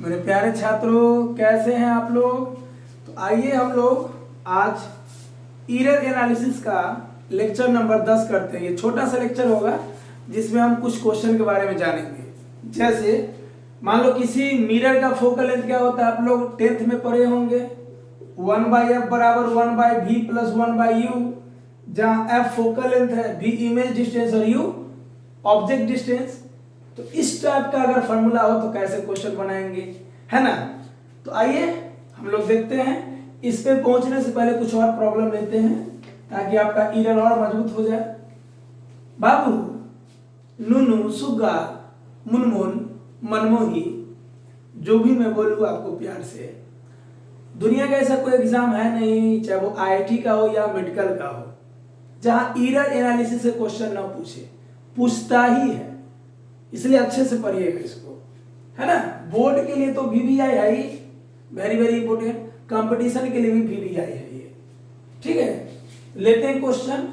मेरे प्यारे छात्रों, कैसे हैं आप लोग। तो आइए हम लोग आज एरर एनालिसिस का लेक्चर नंबर 10 करते हैं। ये छोटा सा लेक्चर होगा जिसमें हम कुछ क्वेश्चन के बारे में जानेंगे। जैसे मान लो किसी मिरर का फोकल लेंथ क्या होता है, आप लोग 10th में पढ़े होंगे। 1/f बराबर 1/v प्लस 1/u, जहाँ f फोकल लेंथ है, v इमेज डिस्टेंस और u ऑब्जेक्ट डिस्टेंस। तो इस टाइप का अगर फॉर्मूला हो तो कैसे क्वेश्चन बनाएंगे, है ना। तो आइए हम लोग देखते हैं। इस पे पहुंचने से पहले कुछ और प्रॉब्लम लेते हैं ताकि आपका एरर और मजबूत हो जाए। बाबू, नूनू, सुग्गा, मुनमुन, मनमोही, जो भी मैं बोलूँ आपको प्यार से, दुनिया का ऐसा कोई एग्जाम है नहीं, चाहे वो आईआईटी का हो या मेडिकल का हो, जहां एरर एनालिसिस से क्वेश्चन ना पूछता ही है। इसलिए अच्छे से पढ़िएगा इसको, है ना। बोर्ड के लिए तो वीवीआई है ही, वेरी वेरी इंपोर्टेंट। कंपटीशन के लिए भी वीवीआई है ये, ठीक है। लेते हैं क्वेश्चन।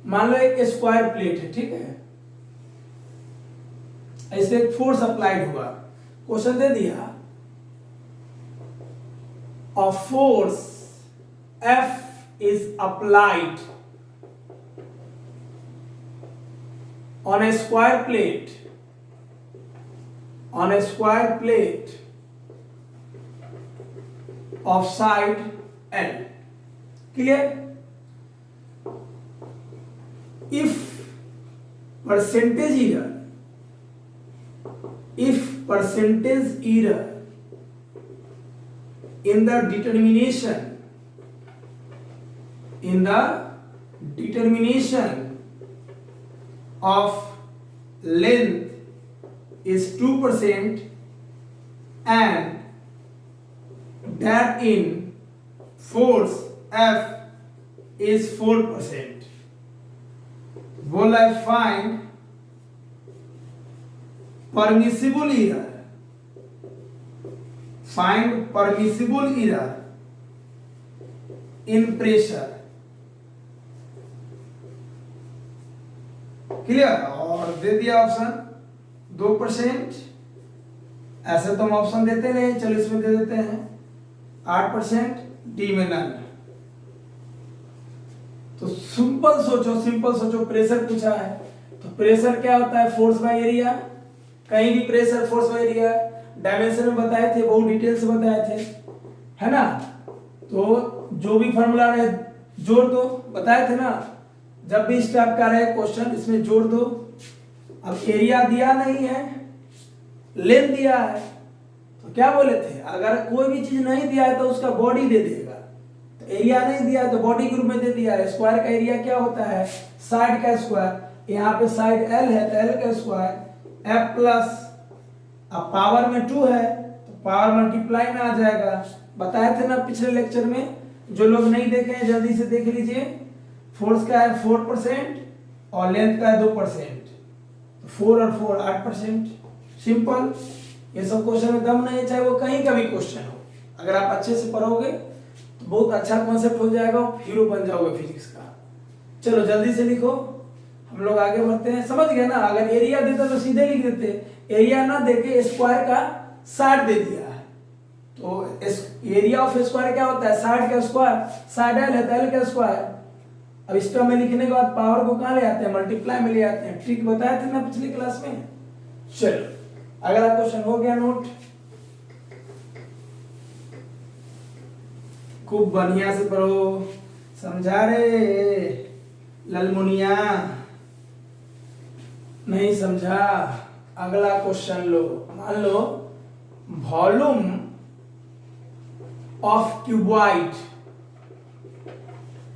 मान लो एक स्क्वायर प्लेट है, ठीक है, ऐसे एक फोर्स अप्लाइड हुआ। क्वेश्चन दे दिया, a force F is applied on a square plate of side L. Clear? If percentage error in the determination of length is 2% and that in force F is 4%, will I find permissible error? Find permissible error in pressure. Clear. और दे दिया option 2%। ऐसे तो हम option देते नहीं, चलो इसमें दे देते हैं 8%, डी में नन। तो सिंपल सोचो, प्रेशर पूछा है तो प्रेशर क्या होता है, फोर्स बाय एरिया। कहीं भी pressure force by area dimension में बताए थे, बहुत डिटेल से बताए थे, है ना। तो जो भी फॉर्मूला रहे जोड़ दो, बताए थे ना। जब भी इस टाइप का रहे क्वेश्चन, इसमें जोड़ दो। अब एरिया दिया नहीं है, लेंथ दिया है, तो क्या बोले थे, अगर कोई भी चीज नहीं दिया है तो उसका बॉडी दे देगा। तो एरिया नहीं दिया है तो बॉडी के रूप में दे दिया है। स्क्वायर का एरिया क्या होता है, साइड का स्क्वायर। यहाँ पे साइड एल है तो एल का स्क्वायर एफ प्लस, अब पावर में 2 है तो पावर मल्टीप्लाई में आ जाएगा। बताए थे ना पिछले लेक्चर में, जो लोग नहीं देखे हैं जल्दी से देख लीजिए। फोर्स का है 4% और लेंथ का है 2%, तो 4 और 4 8%। सिंपल। ये सब क्वेश्चन में दम नहीं है, चाहे वो कहीं का भी क्वेश्चन हो। अगर आप अच्छे से पढ़ोगे तो बहुत अच्छा कॉन्सेप्ट हो जाएगा, हीरो बन जाओगे फिजिक्स का। चलो जल्दी से लिखो, हम लोग आगे बढ़ते हैं। समझ गए ना। अगर एरिया देता तो सीधे लिख देते, एरिया ना देके स्क्वायर का साइड दे दिया है। तो एरिया ऑफ स्क्वायर क्या होता है, साइड का स्क्वायर। साइड एल है तो एल का स्क्वायर। अब इसका में लिखने के बाद पावर को कहाँ ले आते हैं, मल्टीप्लाई में ले आते हैं। ट्रिक बताए थे ना पिछली क्लास में। चलो अगला क्वेश्चन हो गया नोट। खूब बढ़िया से पढ़ो, समझा रे ललमुनिया, नहीं समझा। अगला क्वेश्चन लो। मान लो वॉल्यूम ऑफ क्यूबॉइड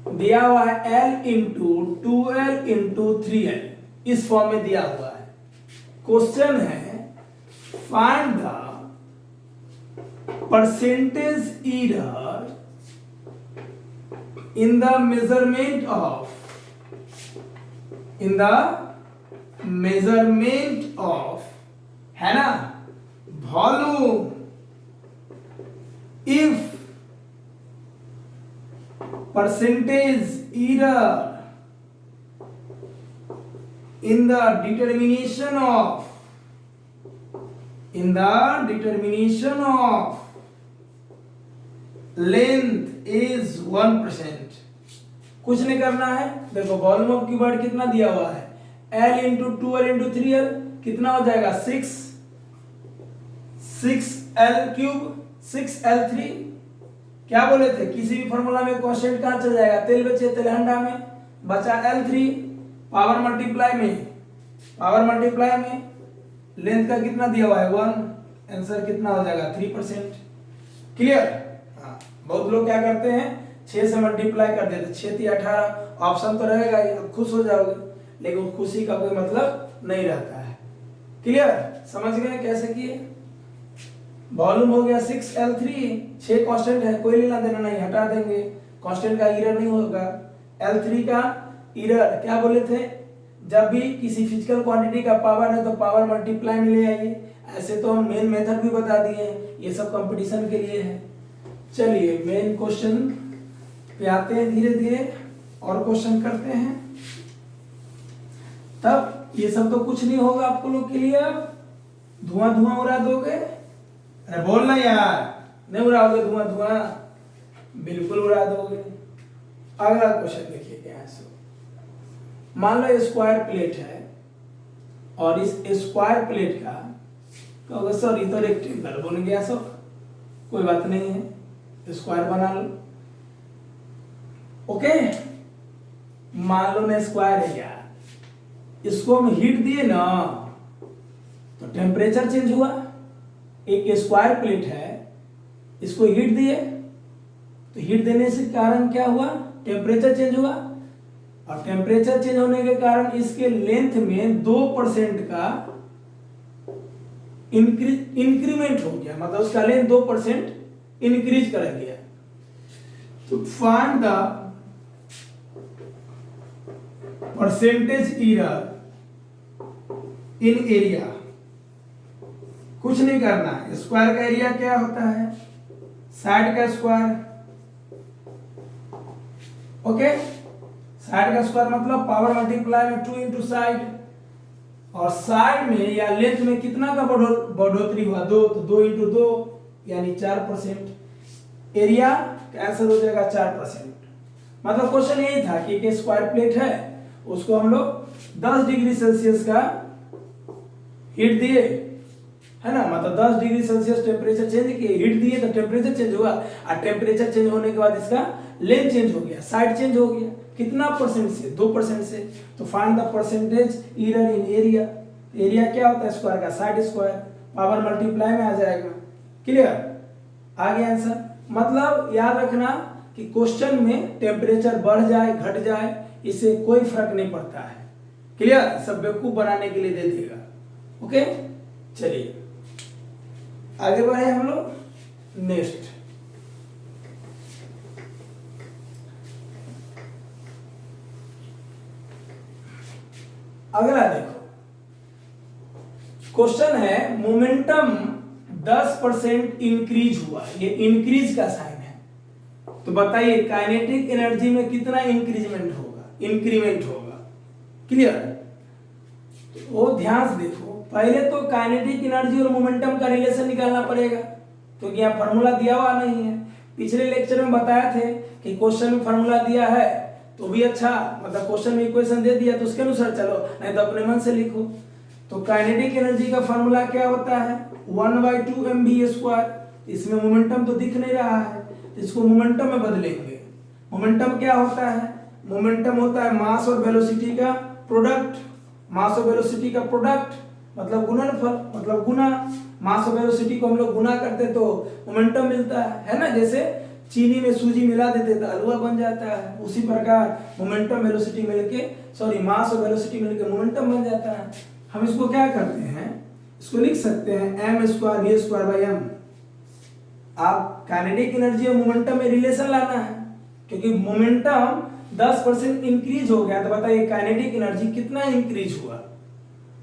दिया हुआ है L into 2L into 3L, इस फॉर्म में दिया हुआ है। क्वेश्चन है find the percentage error in the measurement of, है ना, volume if percentage error in the determination in the determination of length is 1%। कुछ नहीं करना है, देखो वॉल्यूम ऑफ क्यूबॉइड कितना दिया हुआ है, L into 2L into 3L कितना हो जाएगा 6L क्यूब 6L3। क्या बोले थे, किसी भी फॉर्मूला में कांस्टेंट कहां चल जाएगा, तेल बचे तेलहंडा में, बचा L3, पावर मल्टीप्लाई में लेंथ का कितना दिया हुआ है 1, आंसर कितना हो जाएगा 3%। क्लियर। हाँ, बहुत लोग क्या करते हैं 6 से मल्टीप्लाई कर देते, 6 3 18, ऑप्शन तो रहेगा ही, अब खुश हो जाओगे, लेकिन खुशी का कोई मतलब नहीं रहता है। क्लियर, समझ गए कैसे किए। वॉल्यूम हो गया 6L3, 6 कांस्टेंट है, कोई लेना देना नहीं, हटा देंगे, कांस्टेंट का एरर नहीं होगा। L3 का एरर क्या बोले थे, जब भी किसी फिजिकल क्वांटिटी का पावर है तो पावर मल्टीप्लाई में ले आइए। ऐसे तो हम मेन मेथड भी बता दिए हैं, ये सब कंपटीशन के लिए है। चलिए मेन क्वेश्चन पे आते हैं, धीरे धीरे और क्वेश्चन करते हैं, तब ये सब तो कुछ नहीं होगा आपको लोग के लिए। अब धुआं उड़ा दोगे, अरे बोलना यार, नहीं उड़ाओगे धुआं, बिल्कुल उड़ा दोगे। अगला क्वेश्चन देखिए क्या है। मान लो स्क्वायर प्लेट है और इस स्क्वायर प्लेट का कहोगे सर ये तो रेक्टेंगल बन गया, सर कोई बात नहीं है, स्क्वायर बना लो। ओके, मान लो ना स्क्वायर है यार, इसको हम हीट दिए ना तो टेम्परेचर चेंज हुआ। एक स्क्वायर प्लेट है, इसको हीट दिए तो हीट देने से कारण क्या हुआ, टेम्परेचर चेंज हुआ, और टेम्परेचर चेंज होने के कारण इसके लेंथ में 2% का इंक्रीमेंट हो गया, मतलब उसका लेंथ 2% इंक्रीज कर गया। तो find the percentage error in area. कुछ नहीं करना है, स्क्वायर का एरिया क्या होता है, साइड का स्क्वायर। ओके, साइड का स्क्वायर मतलब पावर मल्टीप्लाई में 2 इंटू साइड, और साइड में या लेंथ में कितना का बढ़ोतरी हुआ 2, तो 2 इंटू 2 यानी 4%। एरिया का आंसर हो जाएगा 4%। मतलब क्वेश्चन यही था कि एक स्क्वायर प्लेट है, उसको हम लोग 10 डिग्री सेल्सियस का हीट दिए है ना, मतलब 10 डिग्री सेल्सियस टेम्परेचर चेंज किए, हीट दिए तो टेम्परेचर चेंज हुआ, और टेम्परेचर चेंज होने के बाद इसका लेंथ चेंज हो गया, साइड चेंज हो गया। कितना परसेंट से, 2% से। तो find the percentage error in area. Area क्या होता है स्क्वायर का, साइड स्क्वायर, पावर मल्टीप्लाई में आ जाएगा। क्लियर, आ गया आंसर। मतलब याद रखना कि क्वेश्चन में टेम्परेचर बढ़ जाए घट जाए इससे कोई फर्क नहीं पड़ता है। क्लियर, सब बेवकूफ बनाने के लिए दे देगा। ओके, चलिए आगे बढ़े हम लोग नेक्स्ट। अगला देखो, क्वेश्चन है मोमेंटम 10% इंक्रीज हुआ, ये इंक्रीज का साइन है, तो बताइए काइनेटिक एनर्जी में कितना इंक्रीमेंट होगा। क्लियर, वो ध्यान से देखो, पहले तो काइनेटिक एनर्जी और मोमेंटम का रिलेशन निकालना पड़ेगा, क्योंकि यहाँ फार्मूला दिया हुआ नहीं है। पिछले लेक्चर में बताया थे कि क्वेश्चन में फार्मूला दिया है तो भी अच्छा, मतलब क्वेश्चन में इक्वेशन दे दिया तो उसके अनुसार चलो, नहीं तो अपने मन से लिखो। तो काइनेटिक एनर्जी का फार्मूला क्या होता है, 1/2 mv²। इसमें मोमेंटम तो दिख नहीं रहा है, तो इसको मोमेंटम में बदलेंगे। मोमेंटम क्या होता है, मोमेंटम होता है मास और वेलोसिटी का प्रोडक्ट। मास और वेलोसिटी का प्रोडक्ट मतलब गुणनफल, मतलब गुना। मास और वेलोसिटी को हम लोग गुना करते तो मोमेंटम मिलता है ना। जैसे चीनी में सूजी मिला देते तो हलवा बन जाता है, उसी प्रकार मोमेंटम वेलोसिटी मिलके मास और वेलोसिटी मिलके मोमेंटम बन जाता है। हम इसको क्या करते हैं, इसको लिख सकते हैं m²v²/m। आप काइनेटिक एनर्जी और मोमेंटम में रिलेशन लाना है, क्योंकि मोमेंटम 10% इंक्रीज हो गया, तो बताइए काइनेटिक एनर्जी कितना इंक्रीज हुआ।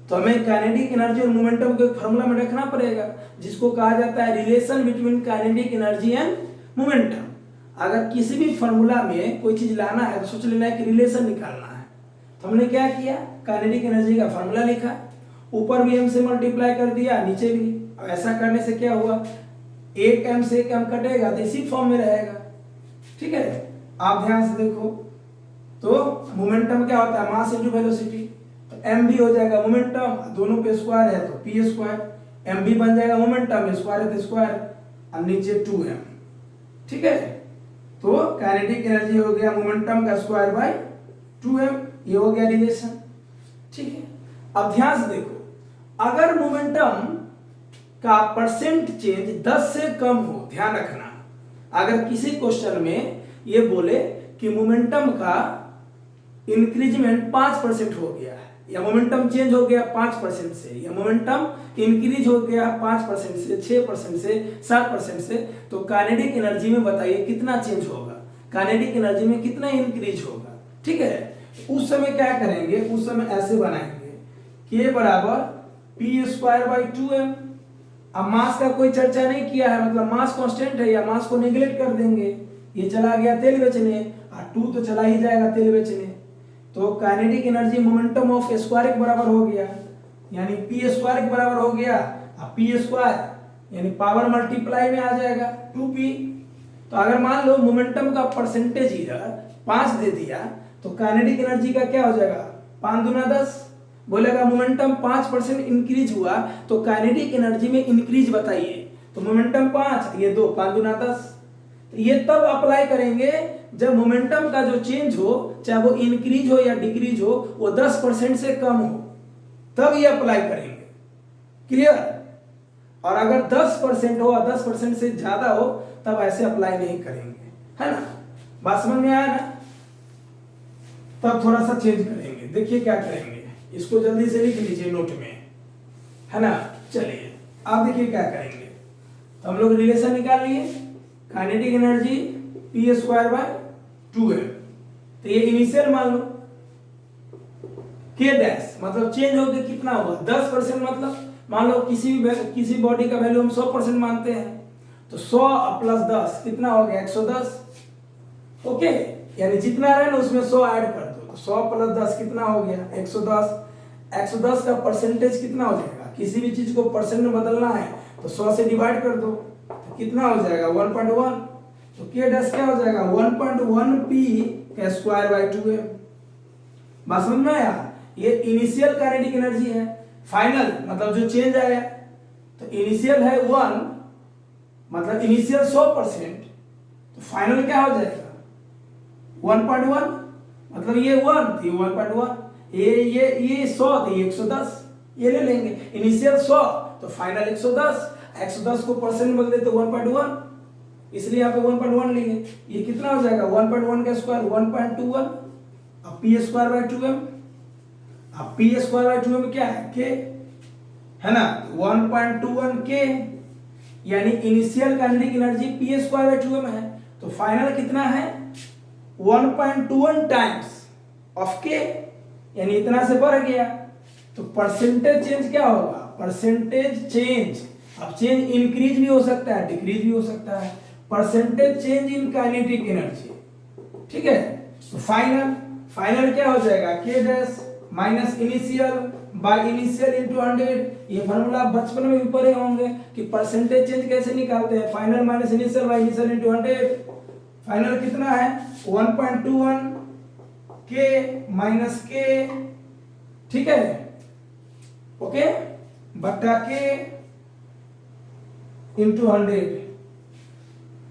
तो हमें काइनेटिक एनर्जी और मोमेंटम को फार्मूला में रखना पड़ेगा, जिसको कहा जाता है relation between kinetic energy and momentum. अगर किसी भी फार्मूला में कोई चीज लाना है तो सोच लेना है कि रिलेशन निकालना है। तो हमने क्या किया, काइनेटिक एनर्जी का फार्मूला लिखा, ऊपर भी m से मल्टीप्लाई कर दिया, नीचे भी अब ऐसा करने से क्या हुआ, एक m से एक m कटेगा तो इसी फॉर्म में रहेगा। ठीक है, आप ध्यान से देखो तो मोमेंटम क्या होता है, मास इनटू वेलोसिटी, तो m भी हो जाएगा मोमेंटम, दोनों पे स्क्वायर है तो p स्क्वायर, m भी बन जाएगा मोमेंटम, स्क्वायर है तो स्क्वायर, और नीचे 2m। ठीक है, तो काइनेटिक एनर्जी हो गया मोमेंटम का स्क्वायर बाय 2m, ये हो गया रिलेशन। ठीक है, अब ध्यान से देखो, अगर मोमेंटम का परसेंट चेंज 10 से कम हो, ध्यान रखना, अगर किसी क्वेश्चन में ये बोले कि मोमेंटम का इंक्रीजमेंट 5% हो गया है, या मोमेंटम चेंज हो गया 5% से, या मोमेंटम इंक्रीज हो गया 5% से, 6% से, 7% से, तो काइनेटिक एनर्जी में बताइए कितना चेंज होगा, काइनेटिक एनर्जी में कितना इंक्रीज होगा। ठीक है, उस समय क्या करेंगे, उस समय ऐसे बनाएंगे k बराबर p स्क्वायर बाई 2m। अब मास का कोई चर्चा नहीं किया है, मतलब मास कांस्टेंट है, या मास को नेग्लेक्ट कर देंगे, ये चला गया तेल बेचने, और 2 तो चला ही जाएगा तेल बेचने, तो kinetic energy momentum of square के बराबर हो गया, यानी p स्क्वायर के बराबर हो गया, और p स्क्वायर यानी पावर मल्टीप्लाई में आ जाएगा 2p। तो अगर मान लो मोमेंटम का परसेंटेज इधर 5 दे दिया, तो काइनेटिक एनर्जी का क्या हो जाएगा, 5 दूना 10, बोलेगा मोमेंटम 5% इंक्रीज हुआ, तो काइनेटिक एनर्जी में इंक्रीज बताइए, तो मोमेंटम 5, ये 2, 5 दूना 10। तो ये तब अप्लाई करेंगे जब मोमेंटम का जो चेंज हो, चाहे वो इंक्रीज हो या डिक्रीज हो, वो 10% से कम हो, तब ये अप्लाई करेंगे। क्लियर? और अगर 10% हो और 10% से ज्यादा हो, तब ऐसे अप्लाई नहीं करेंगे, है ना? बात समझ में आया ना? तब थोड़ा सा चेंज करेंगे। देखिए क्या करेंगे, इसको जल्दी से लिख लीजिए नोट में, है ना? चलिए आप देखिए क्या करेंगे, तो हम लोग रिलेशन निकाल लिए, kinetic energy p square by 2m, तो ये इनिशियल मान लो, k डैश मतलब चेंज होके कितना हुआ 10%, मतलब मान लो किसी बॉडी का वैल्यू हम 100% मानते हैं, तो 100 प्लस 10 कितना हो गया 110। ओके, यानी जितना रहे ना उसमें 100 ऐड कर दो, तो 100 प्लस 10 कितना हो गया 110। 110 का परसेंटेज कितना हो जाएगा, किसी भी चीज को परसेंट में बदलना है तो 100 से डिवाइड कर दो, तो कितना हो जाएगा 1.1, तो k डैश क्या हो जाएगा 1.1 p का स्क्वायर बाय 2m। बात समझ में आया? ये इनिशियल काइनेटिक एनर्जी है, फाइनल मतलब जो चेंज आया, तो इनिशियल है 1 मतलब इनिशियल 100%, तो फाइनल क्या हो जाएगा 1.1, मतलब ये 1 थी 1.1, ये 100 थी 110, ये ले लेंगे इनिशियल 100 तो फाइनल 110, 110 को परसेंट में बदले तो 1.1, इसलिए यहाँ पे 1.1 लेंगे। ये कितना हो जाएगा 1.1 का स्क्वायर 1.21, अब p स्क्वायर बाय 2m, अब p स्क्वायर बाय 2m क्या है k, है ना? 1.21 k, यानी initial kinetic energy p square by 2m है, तो फाइनल कितना है 1.21 टाइम्स ऑफ k, यानी इतना से बढ़ गया, तो परसेंटेज चेंज क्या होगा, परसेंटेज चेंज, अब चेंज इंक्रीज भी हो सकता है डिक्रीज भी हो सकता है, percentage change in kinetic energy. ठीक है, तो फाइनल क्या हो जाएगा k dash minus initial by initial into 100। ये फार्मूला आप बचपन में भी पढ़े होंगे कि परसेंटेज चेंज कैसे निकालते हैं, final minus initial by initial into 100। Final कितना है 1.21 k माइनस k, ठीक है, ओके, बट्टा k इंटू 100।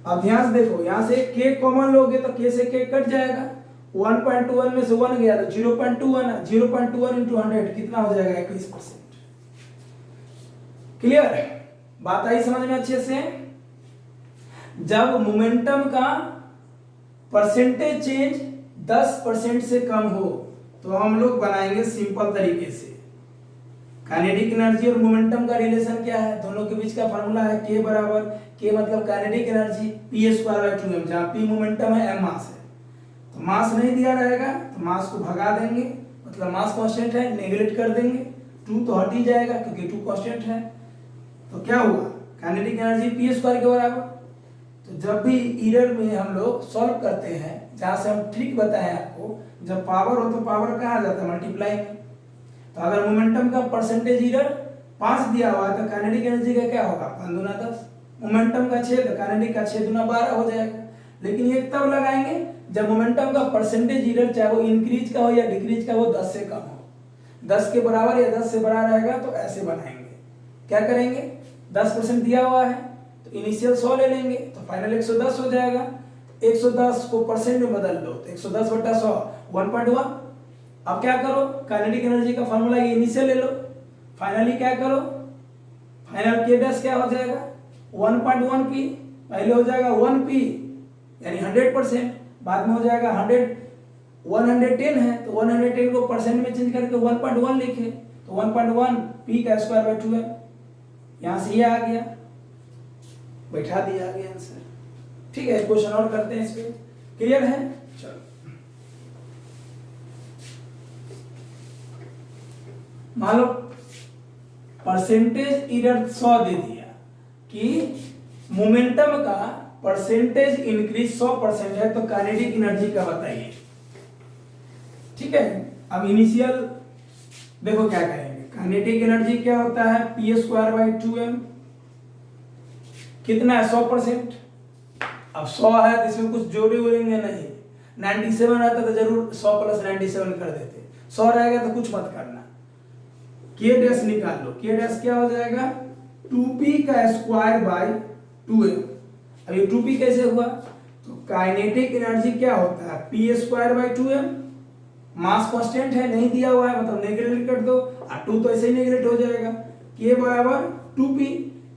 अब ध्यान से देखो, यहां से k कॉमन लोगे तो k से k कट जाएगा, 1.21 में से 1 गया तो 0.21, 0.21 इंटू 100 कितना हो जाएगा 21%। क्लियर? बात आई समझ में अच्छे से? जब मोमेंटम का परसेंटेज चेंज 10% से कम हो तो हम लोग बनाएंगे सिंपल तरीके से, काइनेटिक एनर्जी और मोमेंटम का रिलेशन क्या है, दोनों के बीच का फार्मूला है k बराबर, k मतलब kinetic energy p square by 2m, जहां p मोमेंटम है m मास है, तो मास नहीं दिया रहेगा तो मास को भगा देंगे, मतलब मास कांस्टेंट है नेगलेक्ट कर देंगे, 2 तो हट ही जाएगा क्योंकि 2 कांस्टेंट है, तो क्या हुआ काइनेटिक एनर्जी p स्क्वायर के बराबर। तो जब भी इरर में हम लोग सॉल्व करते हैं, जहां से हम ट्रिक बताएं आपको, जब पावर हो तो पावर कहाँ जाता है मल्टीप्लाई में, तो अगर मोमेंटम का परसेंटेज इरर 5 दिया हुआ है तो काइनेटिक एनर्जी का क्या होगा, 5 दूना 10। मोमेंटम का 6 तो काइनेटिक का 6 दूना 12 हो जाएगा। लेकिन ये तब लगाएंगे जब मोमेंटम का परसेंटेज एरर चाहे वो इंक्रीज का हो या डिक्रीज का, वो 10 से कम हो। 10 के बराबर या 10 से बड़ा रहेगा तो ऐसे बनाएंगे। क्या करेंगे, 10% दिया हुआ है तो इनिशियल 100 ले लेंगे तो फाइनल 110 हो जाएगा। 110 को परसेंट में बदल दो तो 110 बटा 100 1.1। अब क्या करो, काइनेटिक एनर्जी का फार्मूला ये इनिशियल ले लो, फाइनली क्या करो, फाइनल के डैश क्या हो जाएगा 1.1 पी, पहले हो जाएगा 1 पी यानी 100%, बाद में हो जाएगा 110 है तो 110 को परसेंट में चेंज करके 1.1 लिखे तो 1.1 पी का स्क्वायर बाय 2 है। यहां से ये आ गया, बैठा दिया आगे आंसर। ठीक है, क्वेश्चन और करते हैं इस पे, क्लियर है। चलो मान लो परसेंटेज एरर 100 दे दिया कि मोमेंटम का परसेंटेज इंक्रीज 100% है तो काइनेटिक एनर्जी का बताइए। ठीक है, अब इनिशियल देखो क्या करेंगे, काइनेटिक एनर्जी क्या होता है पी स्क्वायर बाई 2m, कितना है 100%। अब 100 है तो इसमें कुछ जोड़े उड़ेंगे नहीं, 97 आता तो जरूर 100 प्लस 97 कर देते, 100 रहेगा तो कुछ मत करना। के डैश निकाल लो, के डैश क्या हो जाएगा 2p का स्क्वायर बाई 2m। अब ये 2p कैसे हुआ, तो काइनेटिक एनर्जी क्या होता है p square by 2m, mass constant है नहीं दिया हुआ है मतलब नेगेटिव कर दो, और 2 तो ऐसे ही नेगेटिव हो जाएगा, k बराबर 2p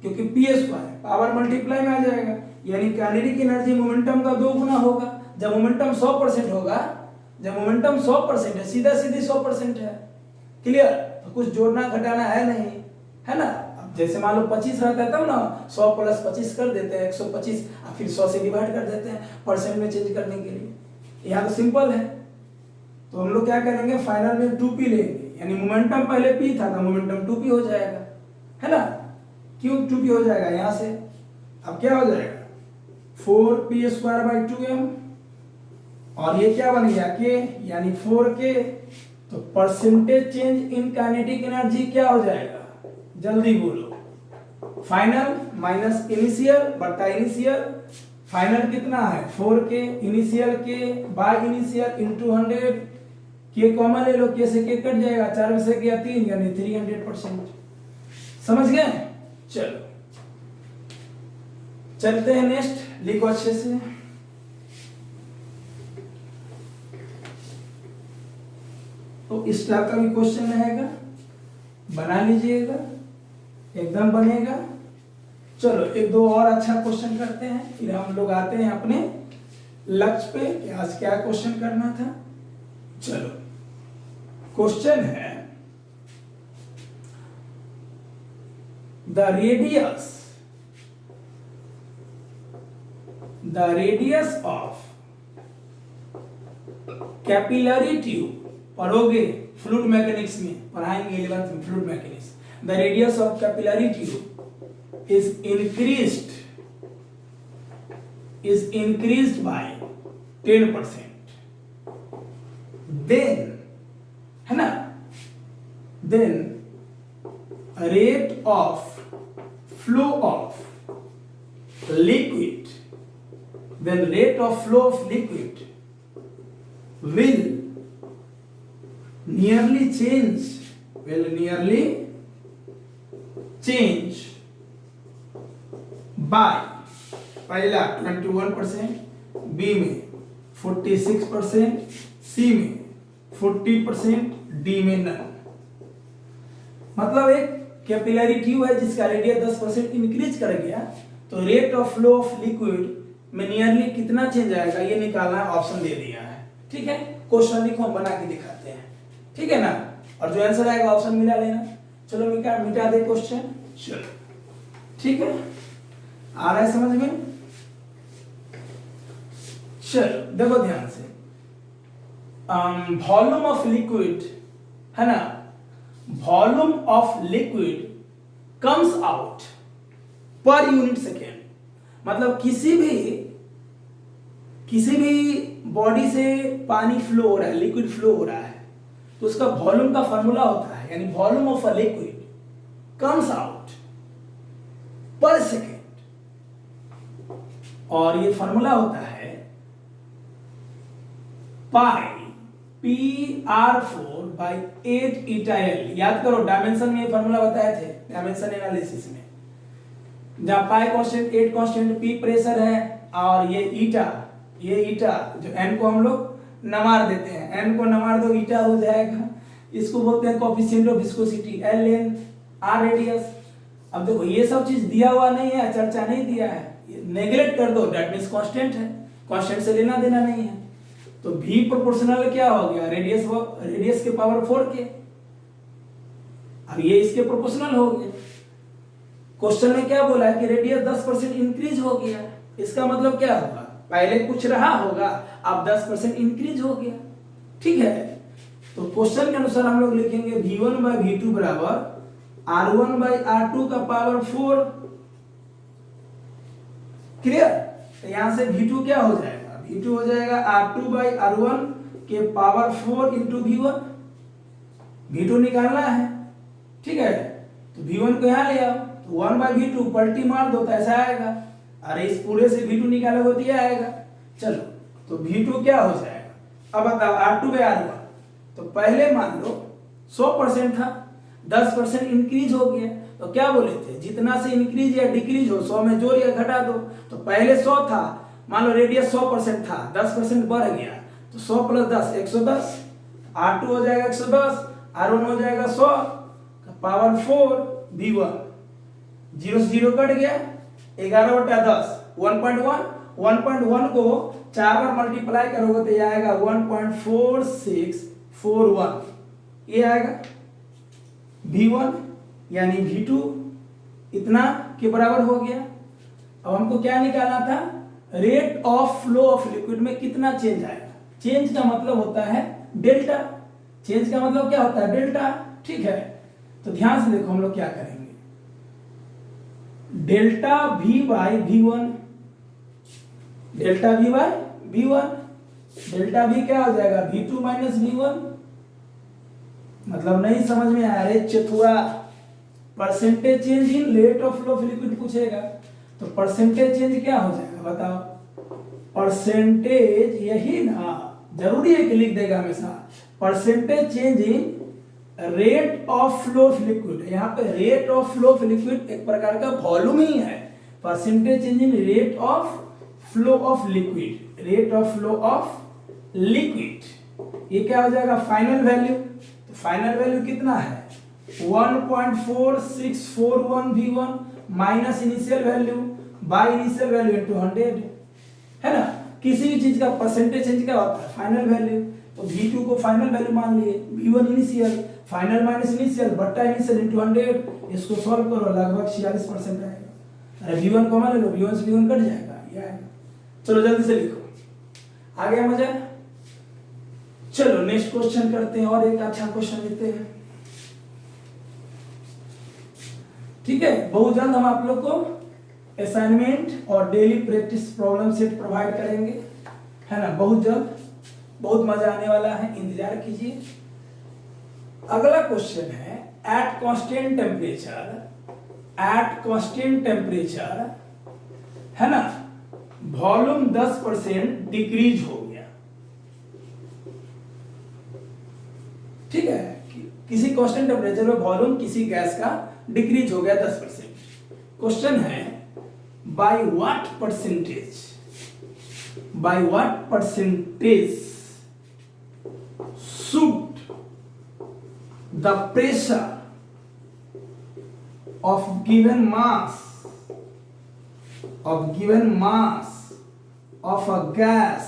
क्योंकि p स्क्वायर पावर मल्टीप्लाई में आ जाएगा, यानी काइनेटिक एनर्जी मोमेंटम का 2 गुना होगा। जब मोमेंटम 100% होगा, जब मोमेंटम 100% है, सीधा सीधी 100% है, क्लियर, तो कुछ जोड़ना घटाना है नहीं, है ना। अब जैसे मान लो 25 रहता है तब ना 100 प्लस 25 कर देते हैं 125, और फिर 100 से डिवाइड कर देते हैं परसेंट में चेंज करने के लिए। यहाँ तो सिंपल है, तो हम लोग क्या करेंगे फाइनल में 2p लेंगे, यानी मोमेंटम पहले p था तो मोमेंटम 2p हो जाएगा, है ना। क्यों 2p हो जाएगा यहाँ से, अब क्या हो जाएगा 4p स्क्वायर बाई 2m, और ये क्या बन गया k यानी 4k, तो percentage change in kinetic energy क्या हो जाएगा, जल्दी बोलो, फाइनल माइनस इनिशियल बटा इनिशियल, फाइनल कितना है 4k, initial k by initial into 100, k common ले लो, k से k कट जाएगा, 4 में से गया 3 यानी 300%। समझ गए, चलो चलते हैं नेक्स्ट, लिखो अच्छे से। तो इस टाइप का भी क्वेश्चन रहेगा, बना लीजिएगा, एकदम बनेगा। चलो एक दो और अच्छा क्वेश्चन करते हैं, फिर हम लोग आते हैं अपने लक्ष्य पे कि आज क्या क्वेश्चन करना था। चलो क्वेश्चन है the radius of capillary tube, पढ़ोगे फ्लूइड मैकेनिक्स में, पढ़ाएंगे 11th में fluid mechanics. The radius of capillary tube is increased by 10%, then है ना, then rate of flow of liquid, then rate of flow of liquid will nearly change by पहला 21%, B में 46%, सी में 40%, D में none. मतलब एक capillary tube है जिसका रेडियस 10% इंक्रीज कर गया, तो rate of flow of liquid में नियरली कितना चेंज आएगा ये निकालना, ऑप्शन दे दिया है। ठीक है, क्वेश्चन लिखो, हम बना के दिखाते हैं, ठीक है ना, और जो आंसर आएगा ऑप्शन मिला लेना। चलो मिटा दे क्वेश्चन, चलो ठीक है, आ रहा है समझ में। चलो देखो ध्यान से, वॉल्यूम ऑफ लिक्विड है ना, volume of liquid comes out per unit second. मतलब किसी भी बॉडी से पानी फ्लो हो रहा है, लिक्विड फ्लो हो रहा है, तो उसका वॉल्यूम का फॉर्मूला होता है, यानी volume of a liquid comes out per second, और ये फॉर्मूला होता है पाई PR4 by 8 eta L। याद करो डायमेंशन में ये फॉर्मूला बताए थे डायमेंशन एनालिसिस में, जहां पाई कांस्टेंट 8 कांस्टेंट P प्रेशर है और ये ईटा जो n को हम लोग नमार देते हैं, n को नमार दो ईटा हो जाएगा, इसको बोलते हैं coefficient of viscosity ln r radius. अब देखो ये सब चीज दिया हुआ नहीं है, चर्चा नहीं दिया है, नेगलेक्ट कर दो, दैट मींस कांस्टेंट है, कांस्टेंट से लेना देना नहीं है। तो v प्रोपोर्शनल क्या हो गया, रेडियस के पावर 4 के, अब ये इसके प्रोपोर्शनल हो गया। क्वेश्चन में क्या बोला है कि रेडियस 10% इंक्रीज हो गया, इसका मतलब क्या होगा, पहले कुछ रहा होगा अब 10% इंक्रीज हो गया, ठीक है। तो क्वेश्चन के अनुसार हम लोग लिखेंगे v1 by v2 बराबर r1 by r2 का पावर 4, क्लियर। तो यहां से v2 क्या हो जाएगा, v2 हो जाएगा r2 by r1 के पावर 4 इंटू v1, v2 निकालना है, ठीक है। तो v1 को यहां ले आओ, तो 1 by v2 पलटी मार दो तो ऐसा आएगा, अरे इस पूरे से v2 निकालोगे तो ये आएगा। चलो तो v2 क्या हो जाएगा, अब बताओ r2 by r1, तो पहले मान लो 100% था, 10% इंक्रीज हो गया, तो क्या बोले थे जितना से इंक्रीज या डिक्रीज हो 100 में जोड़ या घटा दो। तो पहले 100 था, मान लो रेडियस 100% था, 10% बढ़ गया, तो 100 प्लस 10 110, r2 हो जाएगा 110, r1 हो जाएगा 100 का पावर 4 v1, 0 से 0 कट गया, 11/10 1.1 को 4 बार मल्टीप्लाई करोगे तो ये आएगा 1.4641, ये आएगा v1 यानी v2 इतना के बराबर हो गया। अब हमको क्या निकालना था, rate of flow of liquid में कितना चेंज आएगा। चेंज का मतलब होता है डेल्टा, चेंज का मतलब क्या होता है डेल्टा, ठीक है। तो ध्यान से देखो हम लोग क्या करेंगे, delta v by v1, delta v by v1, delta v क्या हो जाएगा v2 माइनस v1, मतलब नहीं समझ में आया रे चतुआ, percentage change in rate of flow of liquid पूछेगा, तो परसेंटेज चेंज क्या हो जाएगा बताओ, परसेंटेज यही ना, जरूरी है कि लिख देगा हमेशा, percentage change in rate of flow of liquid. यहाँ पे rate of flow of liquid एक प्रकार का वॉल्यूम ही है, percentage change in rate of flow of liquid, rate of flow of liquid, ये क्या हो जाएगा फाइनल वैल्यू। तो फाइनल वैल्यू कितना है 1.4641 v1 minus initial value by initial value into 100, है ना। किसी भी चीज का परसेंटेज चेंज क्या होता है फाइनल वैल्यू, तो v2 को फाइनल वैल्यू मान लिए, v1 initial, final minus initial बट्टा इनिशियल इनटू 100, इसको सॉल्व करो लगभग 46% आएगा। अरे v1 को मान लो, v1 से v1 कट जाएगा, ये आएगा। चलो जल्दी से लिखो, आ गया मजा। चलो नेक्स्ट क्वेश्चन करते हैं, और एक अच्छा क्वेश्चन लेते हैं, ठीक है। बहुत जल्द हम आप लोग को असाइनमेंट और daily practice problem set provide करेंगे, है ना, बहुत जल्द, बहुत मजा आने वाला है, इंतजार कीजिए। अगला क्वेश्चन है एट कांस्टेंट टेम्परेचर, है ना, वॉल्यूम 10% डिक्रीज हो गया, ठीक है। किसी कांस्टेंट टेम्परेचर में वॉल्यूम किसी गैस का डिक्रीज हो गया 10%। क्वेश्चन है by what percentage should the pressure of given mass of a gas,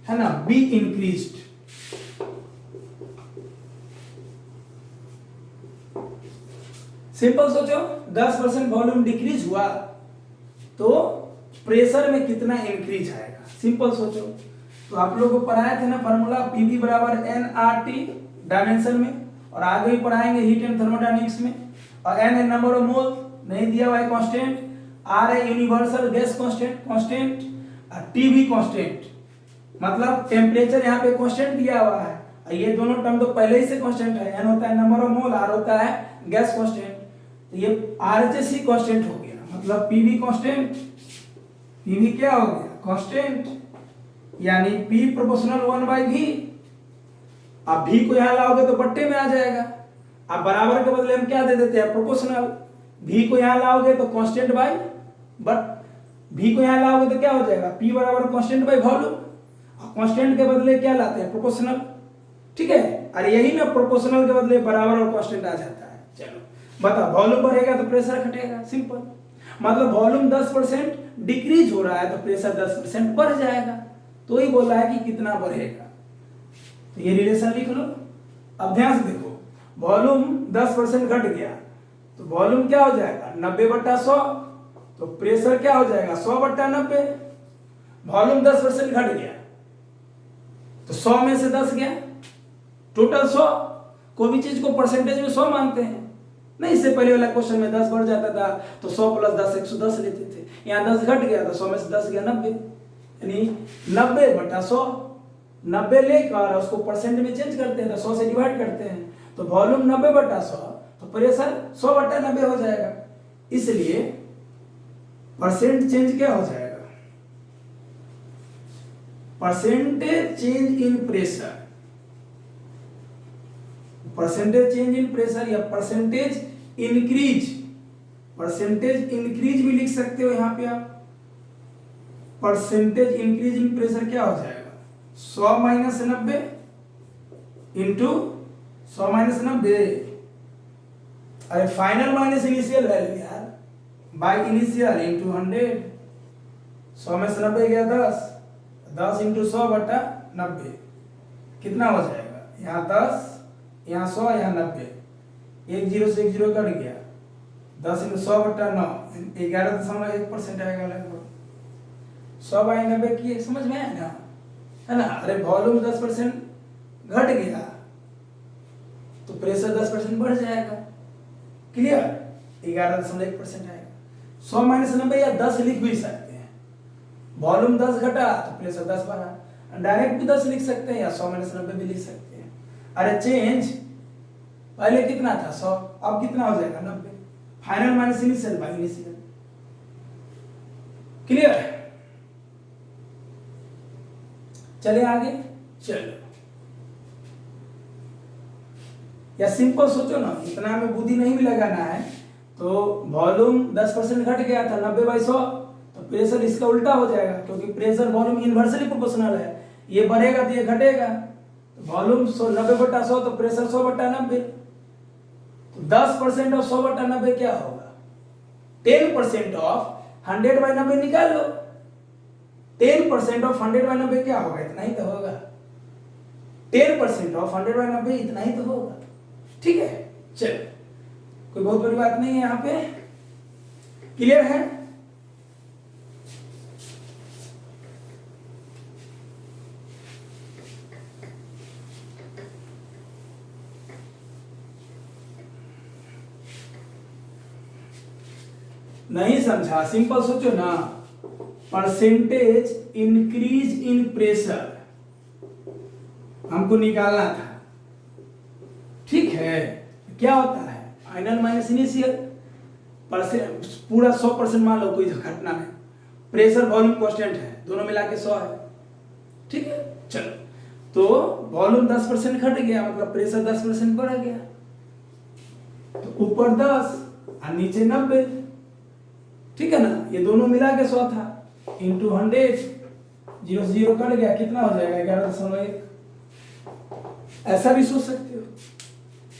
है ना, बी इंक्रीज्ड। सिंपल सोचो, 10% वॉल्यूम डिक्रीज हुआ तो प्रेशर में कितना इंक्रीज आएगा, सिंपल सोचो। तो आप लोगों को पढ़ाया थे ना फॉर्मूला Pv बराबर nRT डायमेंशन में, और आगे भी पढ़ाएंगे हीट एंड थर्मोडायनेमिक्स में। और n है नंबर ऑफ मोल, नहीं दिया हुआ है कांस्टेंट, R है यूनिवर्सल गैस कांस्टेंट, और T भी कांस्टेंट, मतलब टेम्परेचर यहाँ पे कांस्टेंट दिया हुआ है। ये दोनों टर्म तो पहले ही से कांस्टेंट है, n होता है नंबर ऑफ मोल, R होता है गैस कांस्टेंट। तो ये RHS ही कांस्टेंट हो गया, मतलब पीवी कांस्टेंट, पीवी क्या हो गया कांस्टेंट, यानी P प्रोपोर्शनल 1/V। अब V को यहां लाओगे तो बट्टे में आ जाएगा। अब बराबर के बदले हम क्या दे देते हैं प्रोपोर्शनल। V को यहां लाओगे तो कांस्टेंट बाय बट V को यहां लाओगे तो क्या हो जाएगा P बराबर कांस्टेंट बाय वॉल्यूम। और कांस्टेंट के बदले क्या लाते हैं प्रोपोर्शनल, ठीक है। अरे यही ना प्रोपोर्शनल के बदले बराबर और कांस्टेंट आ जाता है। चलो बताओ, वॉल्यूम बढ़ेगा तो प्रेशर घटेगा, सिंपल। मतलब वॉल्यूम 10% डिक्रीज हो रहा है तो प्रेशर 10% बढ़ जाएगा। तो ही बोला है कि कितना बढ़ेगा, तो ये रिलेशन लिख लो। अब ध्यान से देखो, वॉल्यूम 10% घट गया तो वॉल्यूम क्या हो जाएगा 90/100, तो प्रेशर क्या हो जाएगा 100/90। वॉल्यूम 10% घट गया तो 100 में से 10 गया, टोटल 100। कोई भी चीज को परसेंटेज में 100 मानते हैं, नहीं इससे पहले वाला क्वेश्चन में 10 बढ़ जाता था तो 100 + 10 110 लेते थे। यहाँ 10 घट गया तो 100 में से 10 गया 90, यानी 90/100। 90 लेकर उसको परसेंट में चेंज करते हैं तो 100 से डिवाइड करते हैं, तो वॉल्यूम 90/100 तो प्रेशर 100/90 हो जाएगा। इसलिए परसेंट चेंज क्या हो जाएगा, परसेंटेज चेंज इन प्रेशर, परसेंटेज चेंज इन प्रेशर या परसेंटेज इंक्रीज, परसेंटेज इंक्रीज भी लिख सकते हो यहां पे आप। परसेंटेज इंक्रीज इन प्रेशर क्या हो जाएगा 100 - 90 इंटू 100 - 90, अरे फाइनल माइनस इनिशियल वैल्यू यार, बाय इनिशियल इंटू 100। 100 में से 90 गया 10, 10 इंटू 100/90 कितना हो जाएगा, यहाँ 10 यहाँ 100 यहाँ 90, 1 0 से 1 0 कट गया, 10 इंटू 100/9 11.1% आएगा लगभग। 100/90 की समझ में आया ना, है ना। अरे वॉल्यूम 10% घट गया तो प्रेशर 10% बढ़ जाएगा, क्लियर। 11.1% आएगा। 100 - 90 या 10 लिख भी सकते हैं, वॉल्यूम 10 घटा तो प्रेशर 10 बढ़ा। डायरेक्ट भी 10 लिख सकते हैं या 100 - 90 भी लिख सकते हैं। अरे चेंज पहले कितना था 100, अब कितना हो जाएगा 90, final minus initial by initial, clear. चले आगे, चलो या सिंपल सोचो ना, इतना में बुद्धि नहीं भी लगाना है। तो वॉल्यूम 10% घट गया था 90/100, तो प्रेशर इसका उल्टा हो जाएगा क्योंकि प्रेशर वॉल्यूम इनवर्सली प्रोपोर्शनल है, ये बढ़ेगा तो ये घटेगा। तो वॉल्यूम 90/100 तो प्रेशर 100/90, तो 10% ऑफ 100/90 क्या होगा 10% ऑफ 100/90 निकाल लो। 10% ऑफ 100/90 क्या होगा, इतना ही तो होगा। 10% ऑफ 100/90 इतना ही तो होगा, ठीक है। चलो कोई बहुत बड़ी बात नहीं है यहां पे, क्लियर है। नहीं समझा, सिंपल सोचो ना, परसेंटेज इंक्रीज इन प्रेशर हमको निकालना था, ठीक है। क्या होता है फाइनल माइनस इनिशियल, पूरा 100% मान लो कोई घटना में, प्रेशर वॉल्यूम कांस्टेंट है, दोनों मिला के 100 है, ठीक है। चलो तो वॉल्यूम 10% घट गया मतलब प्रेशर 10% बढ़ गया, तो ऊपर 10 और नीचे 90, ठीक है ना। ये दोनों मिला के 100 था, इंटू 100, 0 से 0 कट गया, कितना हो जाएगा 11.1। ऐसा भी सोच सकते हो,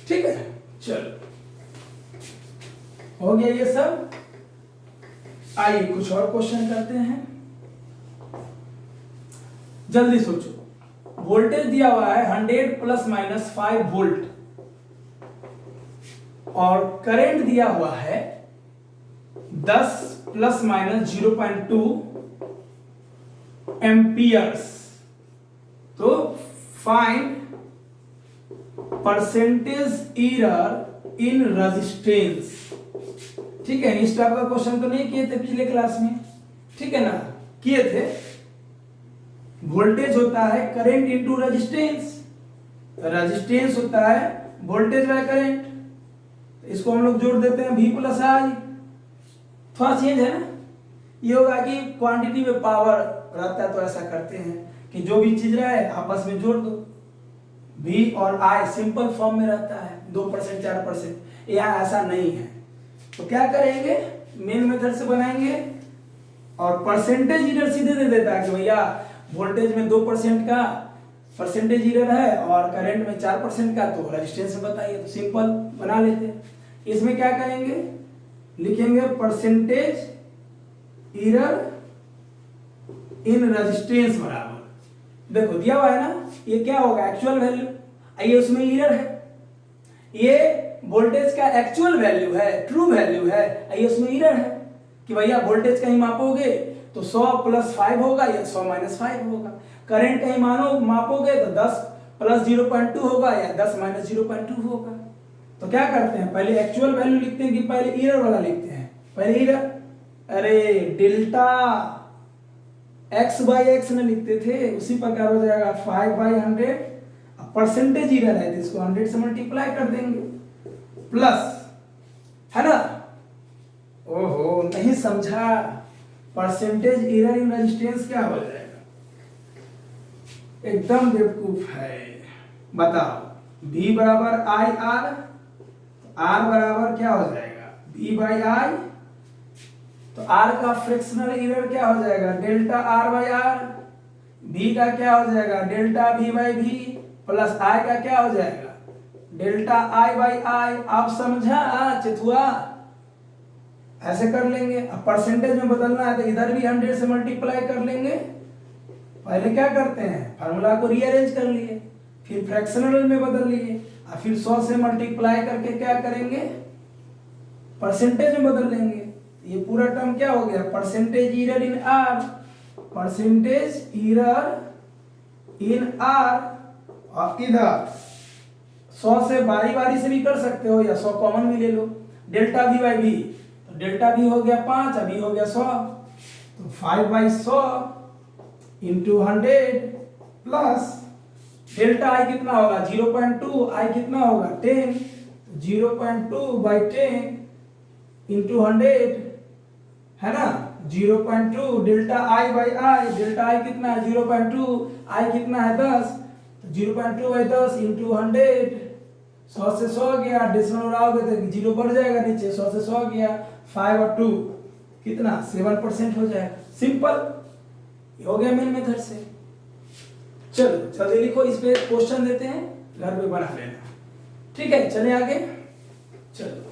ठीक है। चलो हो गया ये सब। आइए कुछ और क्वेश्चन करते हैं, जल्दी सोचो। वोल्टेज दिया हुआ है 100 ± 5 वोल्ट और करंट दिया हुआ है 10 ± 0.2 एम्पियर्स। तो find percentage error in resistance, ठीक है। इस टाइप का क्वेश्चन तो नहीं किए थे पिछले क्लास में, ठीक है ना, किए थे। वोल्टेज होता है करंट इनटू रेजिस्टेंस, रेजिस्टेंस होता है वोल्टेज बाय करंट। इसको हम लोग जोड़ देते हैं v प्लस आई, थोड़ा चेंज है ना। ये होगा कि क्वांटिटी में पावर रहता है तो ऐसा करते हैं कि जो भी चीज रहे आपस में जोड़ दो। v और i सिंपल फॉर्म में रहता है 2% 4%, यहाँ ऐसा नहीं है। तो क्या करेंगे, मेन मेथड से बनाएंगे और परसेंटेज इरर सीधे दे देता है कि भैया वोल्टेज में 2% का परसेंटेज इरर है और करंट में 4% का, तो रेजिस्टेंस में बताइए, तो सिंपल बना लेते हैं। इसमें क्या करेंगे, लिखेंगे परसेंटेज इरर इन रेजिस्टेंस बराबर, देखो दिया हुआ है ना, ये क्या होगा एक्चुअल वैल्यू, आइए उसमें इरर है, ये वोल्टेज का एक्चुअल वैल्यू है, ट्रू वैल्यू है, आइए उसमें इरर है कि भैया वोल्टेज कहीं मापोगे तो 100 + 5 होगा या 100 - 5 होगा, करंट कहीं मापोगे तो 10 + 0.2 होगा या 10 - 0.2 होगा। तो क्या करते हैं, पहले एक्चुअल वैल्यू लिखते हैं कि पहले इरर वाला लिखते हैं, पहले इरर, अरे डेल्टा x/x में लिखते थे, उसी प्रकार हो जाएगा 5/100, परसेंटेज इरर है तो इसको 100 से मल्टीप्लाई कर देंगे, प्लस, है ना। ओहो नहीं समझा, परसेंटेज इरर इन रेजिस्टेंस क्या हो जाएगा, एकदम बेवकूफ है, बताओ, V बराबर IR, R बराबर क्या हो जाएगा V/I, तो R का फ्रैक्शनल इरर क्या हो जाएगा डेल्टा R/R, V का क्या हो जाएगा डेल्टा V/V, प्लस I का क्या हो जाएगा डेल्टा I/I। आप समझा चिथुआ, ऐसे कर लेंगे। अब परसेंटेज में बदलना है तो इधर भी 100 से मल्टीप्लाई कर लेंगे, पहले क्या करते हैं फार्मूला को रीअरेंज कर लिए, फिर फ्रैक्शनल में बदल लिए, और फिर 100 से मल्टीप्लाई करके क्या करेंगे परसेंटेज में बदल लेंगे। ये पूरा टर्म क्या हो गया परसेंटेज इरर इन R, परसेंटेज इरर इन R, और इधर 100 से बारी बारी से भी कर सकते हो या 100 कॉमन भी ले लो, डेल्टा V/V, तो डेल्टा V हो गया 5, अभी हो गया 100, तो 5/100 इंटू 100 प्लस डेल्टा I कितना होगा 0.2, I कितना होगा 10, 0.2/10 इंटू 100, है ना, 0.2 डेल्टा I/I, डेल्टा I कितना है 0.2, I कितना है 10, 0.2/10 इंटू 100, 100 से 100 गया, डेसिमल उड़ाओगे तो 0 बढ़ जाएगा नीचे, 100 से 100 गया, 5 और 2 कितना 7% हो जाएगा, सिंपल, ये हो गया मेन मेथड से। चलो जल्दी लिखो, इस पे क्वेश्चन देते हैं, घर पे बना लेना, ठीक है। चले आगे, चलो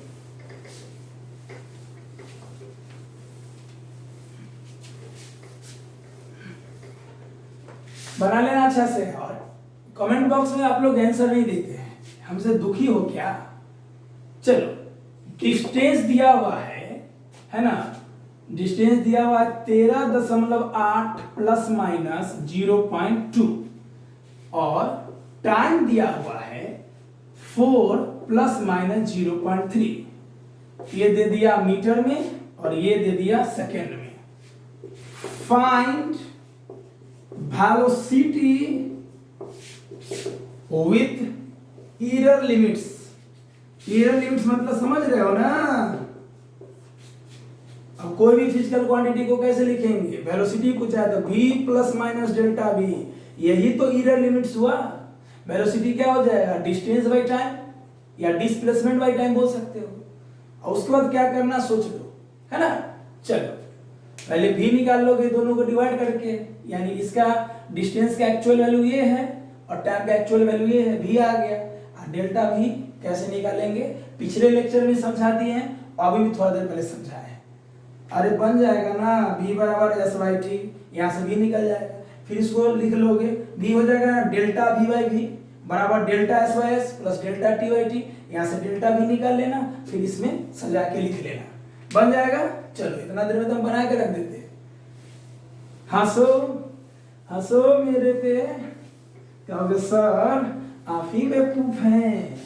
बना लेना अच्छा से, और कमेंट बॉक्स में आप लोग आंसर नहीं देते हैं, हमसे दुखी हो क्या। चलो डिस्टेंस दिया हुआ है ना, डिस्टेंस दिया हुआ है 13.8 प्लस माइनस 0.2, और टाइम दिया हुआ है 4 प्लस माइनस 0.3, ये दे दिया मीटर में और ये दे दिया सेकेंड में। Find velocity with error limits, error limits मतलब समझ रहे हो ना। अब कोई भी फिजिकल क्वांटिटी को कैसे लिखेंगे, वेलोसिटी पूछा है तो v plus minus delta v, यही तो एरर लिमिट्स हुआ। वेलोसिटी क्या हो जाएगा डिस्टेंस बाय टाइम या डिस्प्लेसमेंट बाय टाइम बोल सकते हो, और उसके बाद क्या करना सोच लो, है ना। चलो पहले v निकाल लोगे दोनों को डिवाइड करके, यानी इसका डिस्टेंस का एक्चुअल वैल्यू ये है और टाइम का एक्चुअल वैल्यू ये है, v आ गया। और डेल्टा v कैसे निकालेंगे पिछले लेक्चर में समझा दिए हैं, अभी भी थोड़ा देर पहले समझाए हैं। अरे बन जाएगा ना v बराबर s/t, यहाँ से v निकल जाएगा, फिर इसको लिख लोगे, v हो जाएगा ना डेल्टा v/v बराबर delta s/s plus delta t/t, यहाँ से डेल्टा v निकाल लेना, फिर इसमें सजा के लिख लेना, बन जाएगा। चलो इतना देर में तो हम बना के रख देते हैं। हंसो हंसो मेरे पे, कहोगे सर आप ही बेवकूफ हैं।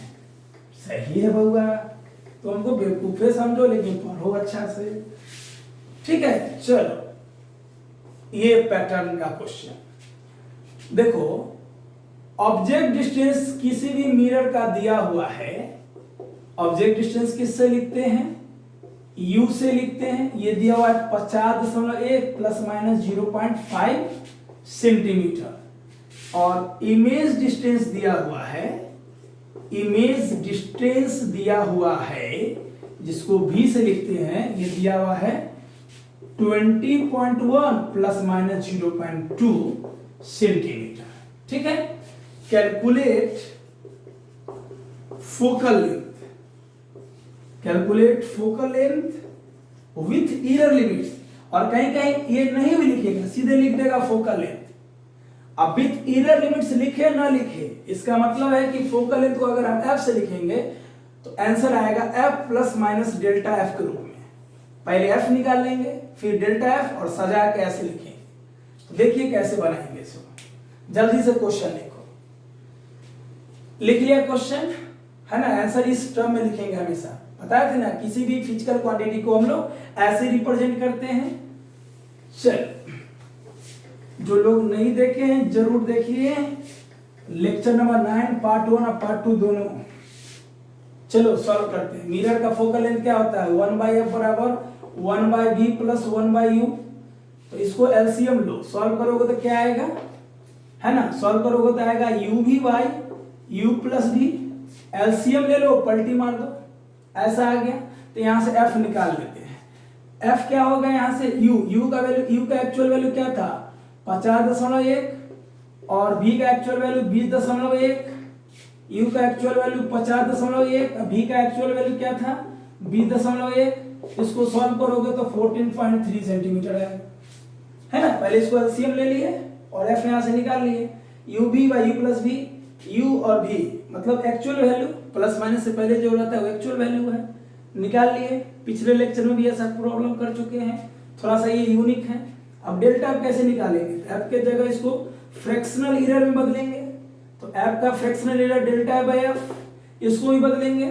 सही है बउआ, तो हमको बेवकूफे समझो लेकिन पढ़ो अच्छा से, ठीक है। चलो ये पैटर्न का क्वेश्चन देखो, ऑब्जेक्ट डिस्टेंस किसी भी मिरर का दिया हुआ है, ऑब्जेक्ट डिस्टेंस किससे लिखते हैं, u से लिखते हैं। ये दिया हुआ है 50.1 प्लस माइनस 0.5 सेंटीमीटर। और इमेज डिस्टेंस दिया हुआ है, इमेज डिस्टेंस दिया हुआ है जिसको v से लिखते हैं, ये दिया हुआ है 20.1 प्लस माइनस 0.2 सेंटीमीटर। ठीक है। Calculate focal length, calculate focal length with error limits. और कहीं कहीं ये नहीं भी लिखेगा, सीधे लिख देगा फोकल लेंथ। अब विथ एरर लिमिट्स लिखे ना लिखे, इसका मतलब है कि फोकल लेंथ को अगर हम f से लिखेंगे तो आंसर आएगा f plus minus delta f के रूप में। पहले f निकाल लेंगे, फिर डेल्टा f और सजा के ऐसे लिखेंगे। तो देखिए कैसे बनाएंगे इसको। जल्दी से क्वेश्चन लिखो। लिख लिया क्वेश्चन, है ना। आंसर इस टर्म में लिखेंगे हमेशा। बताए थे ना, किसी भी फिजिकल क्वांटिटी को हम लोग ऐसे रिप्रेजेंट करते हैं। चल, जो लोग नहीं देखे हैं जरूर देखिए, लेक्चर नंबर 9 पार्ट 1 और पार्ट 2 दोनों। चलो सॉल्व करते हैं। मिरर का फोकल लेंथ क्या होता है, 1/f बराबर 1/v प्लस 1/u। तो इसको एलसीएम लो, सॉल्व करोगे तो क्या आएगा, है ना। सॉल्व करोगे तो आएगा uv by u plus v। LCM ले लो, पलटी मार दो, ऐसा आ गया। तो यहां से f निकाल लेते हैं। f क्या होगा यहाँ से, u का वैल्यू, u का एक्चुअल वैल्यू क्या था 50.1 और v का एक्चुअल वैल्यू 20.1। u का एक्चुअल वैल्यू 50.1, v का एक्चुअल वैल्यू क्या था 20.1। इसको सॉल्व करोगे तो 14.3 सेंटीमीटर है ना। पहले इसको एलसीएम ले लिए और f यहां से निकाल लिए। ub by u plus v, u और v मतलब एक्चुअल वैल्यू, प्लस माइनस से पहले जो रहता है वो एक्चुअल वैल्यू है, निकाल लिए। पिछले लेक्चर में भी ऐसा प्रॉब्लम कर चुके हैं, थोड़ा सा ये यूनिक है। अब डेल्टा f कैसे निकालेंगे, f के जगह इसको फ्रैक्शनल एरर में बदलेंगे। तो f का fractional error delta by f, इसको भी बदलेंगे।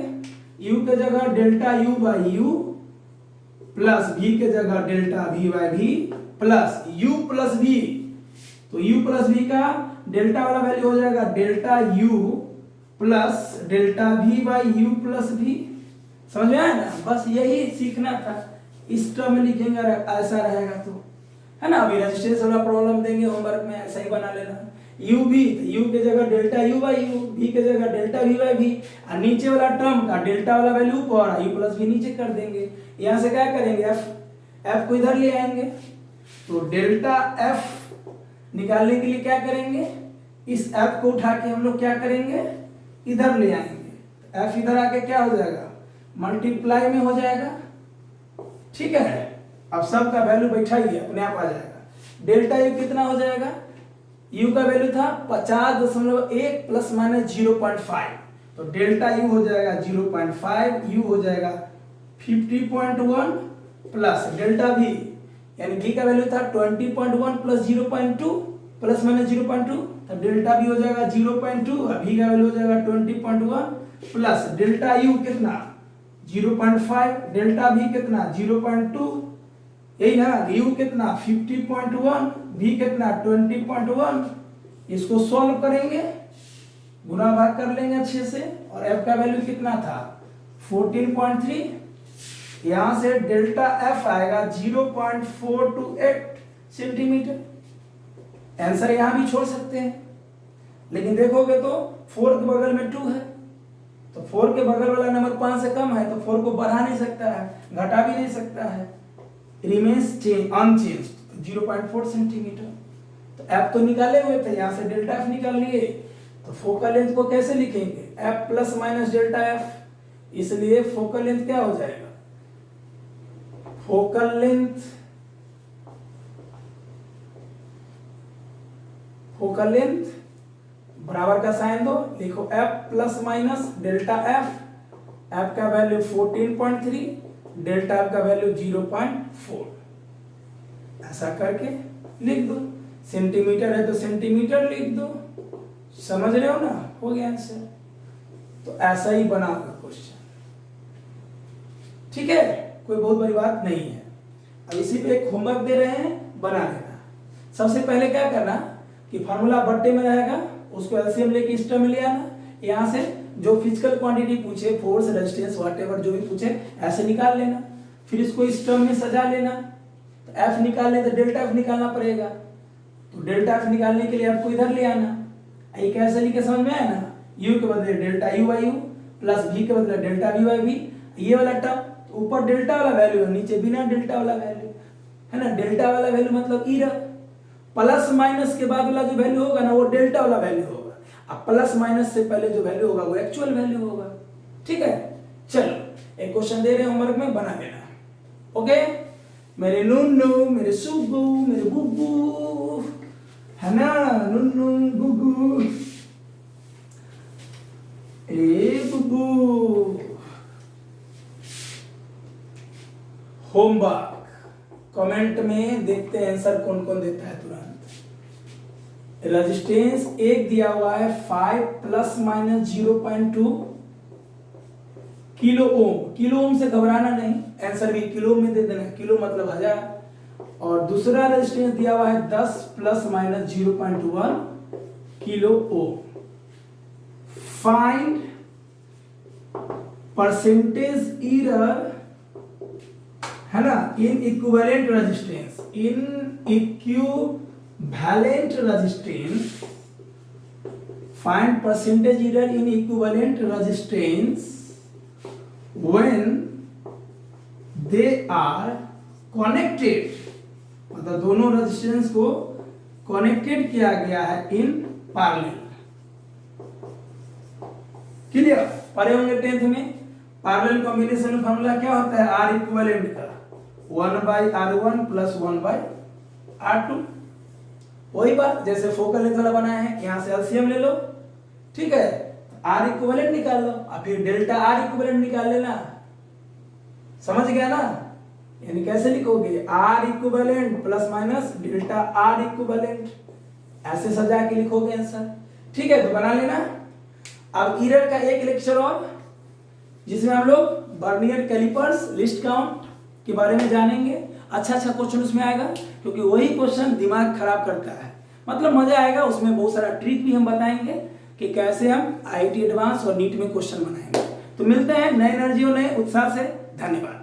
u के जगह delta u by u plus v के जगह delta v by v plus u plus v। तो u प्लस v का डेल्टा वाला वैल्यू हो जाएगा delta u plus delta v by u plus v। समझ में आया ना। बस यही सीखना था, इस टर्म में लिखेंगे ऐसा रहेगा तो, है ना। अभी रेजिस्टेंस वाला प्रॉब्लम देंगे होमवर्क में, ऐसा ही बना लेना। u भी, u के जगह delta u by u, v के जगह डेल्टा v बाई v, और नीचे वाला टर्म का डेल्टा वाला वैल्यू ऊपर, u प्लस v नीचे कर देंगे। यहाँ से क्या करेंगे, f को इधर ले आएंगे। तो डेल्टा f निकालने के लिए क्या करेंगे, इस f को उठा के हम लोग क्या करेंगे, इधर ले आएंगे। f इधर आके क्या हो जाएगा, मल्टीप्लाई में हो जाएगा। ठीक है। अब सब का वैल्यू बैठा ही है, अपने आप आ जाएगा। डेल्टा u कितना हो जाएगा, u का वैल्यू था 50.1 प्लस माइनस 0.5। तो डेल्टा u हो जाएगा 0.5, u हो जाएगा 50.1 प्लस डेल्टा v, यानी v का वैल्यू था 20.1 प्लस 0.2 प्लस माइनस 0.2। तो डेल्टा v हो जाएगा 0.2 और v का वैल्यू हो जाएगा 20.1 प्लस डेल्टा u कितना 0.5, डेल्टा v कितना 0.2, यही ना। u कितना 50.1, v कितना 20.1। इसको सॉल्व करेंगे, गुना भाग कर लेंगे अच्छे से। और f का वैल्यू कितना था 14.3। यहां से डेल्टा f आएगा 0.428 सेंटीमीटर। आंसर यहां भी छोड़ सकते हैं, लेकिन देखोगे तो 4 के बगल में 2 है, तो 4 के बगल वाला नंबर 5 से कम है, तो 4 को बढ़ा नहीं सकता है, घटा भी नहीं सकता है, रिमेन्स अनचेंज्ड 0.4 सेंटीमीटर। तो f तो निकाले हुए थे, यहां से डेल्टा f निकाल लिए। तो फोकल लेंथ को कैसे लिखेंगे, f plus minus delta f। इसलिए फोकल लेंथ क्या हो जाएगा, फोकल लेंथ, फोकल लेंथ बराबर का साइन दो, लिखो f plus minus delta f। f का वैल्यू 14.3, डेल्टा f का वैल्यू 0.4। ऐसा करके लिख दो। सेंटीमीटर है तो सेंटीमीटर लिख दो। समझ रहे हो ना, हो गया आंसर। तो ऐसा ही बनाओगे क्वेश्चन, ठीक है, कोई बहुत बड़ी बात नहीं है। अब इसी पे एक होमवर्क दे रहे हैं, बना लेना। सबसे पहले क्या करना कि फार्मूला बट्टे में रहेगा, उसको एलसीएम लेके इस टर्म में ले आना। यहाँ से जो फिजिकल क्वांटिटी पूछे, फोर्स, रेजिस्टेंस, व्हाटएवर जो भी पूछे ऐसे निकाल लेना, फिर इसको इस टर्म में सजा लेना। तो एफ निकालने तो डेल्टा एफ निकालना पड़ेगा, तो डेल्टा एफ निकालने के लिए आपको इधर ले आना। ये कैसे लिखे समझ में आया ना, u के बदले delta U by you plus v के बदले डेल्टा v बाई v, ये वाला टर्म तो ऊपर डेल्टा वाला वैल्यू है, नीचे बिना डेल्टा वाला वैल्यू है ना। डेल्टा वाला वैल्यू मतलब इरर, प्लस माइनस के बाद वाला जो वैल्यू होगा ना वो डेल्टा वाला वैल्यू होगा, अब प्लस माइनस से पहले जो वैल्यू होगा वो एक्चुअल वैल्यू होगा। ठीक है, चलो एक क्वेश्चन दे रहे हैं होमवर्क में, बना लेना। ओके मेरे नुन्नू, मेरे सुब्बू, मेरे बुब्बू, है ना, नुन्नू बुब्बू, ए बुब्बू। होमवर्क कमेंट में देखते हैं आंसर कौन कौन देता है तुरंत। रेजिस्टेंस एक दिया हुआ है 5 plus minus 0.2 kilo ohm. Kilo ohm से घबराना नहीं, आंसर भी किलो में दे देना, किलो मतलब 1000। और दूसरा रेजिस्टेंस दिया हुआ है 10 plus minus 0.1 kilo ohm. Find percentage error, है ना, in equivalent resistance, in equivalent resistance, find percentage error in equivalent resistance when they are connected, मतलब दोनों रेजिस्टेंस को कनेक्टेड किया गया है इन पैरेलल। क्लियर, पढ़े होंगे 10th में। पैरेलल कॉम्बिनेशन फॉर्मूला क्या होता है, आर इक्विवेलेंट का 1/r1 प्लस 1/r2। वही बात जैसे फोकल लेंथ वाला बनाया है, यहां से एलसीएम ले लो, ठीक है, आर इक्विवेलेंट निकाल लो, और फिर डेल्टा आर इक्विवेलेंट निकाल लेना। समझ गया ना, यानी कैसे लिखोगे, R equivalent plus minus delta R equivalent, ऐसे सजा के लिखोगे आंसर। ठीक है, तो बना लेना। अब एरर का एक लेक्चर और, जिसमें हम लोग वर्नियर कैलिपर्स, लिस्ट काउंट के बारे में जानेंगे। अच्छा क्वेश्चन उसमें आएगा, क्योंकि वही क्वेश्चन दिमाग खराब करता है, मतलब मजा आएगा उसमें। बहुत सारा ट्रिक भी हम बताएंगे कि कैसे हम आईआईटी एडवांस और नीट में क्वेश्चन बनाएंगे। तो मिलते हैं नए एनर्जी और नए उत्साह से। धन्यवाद।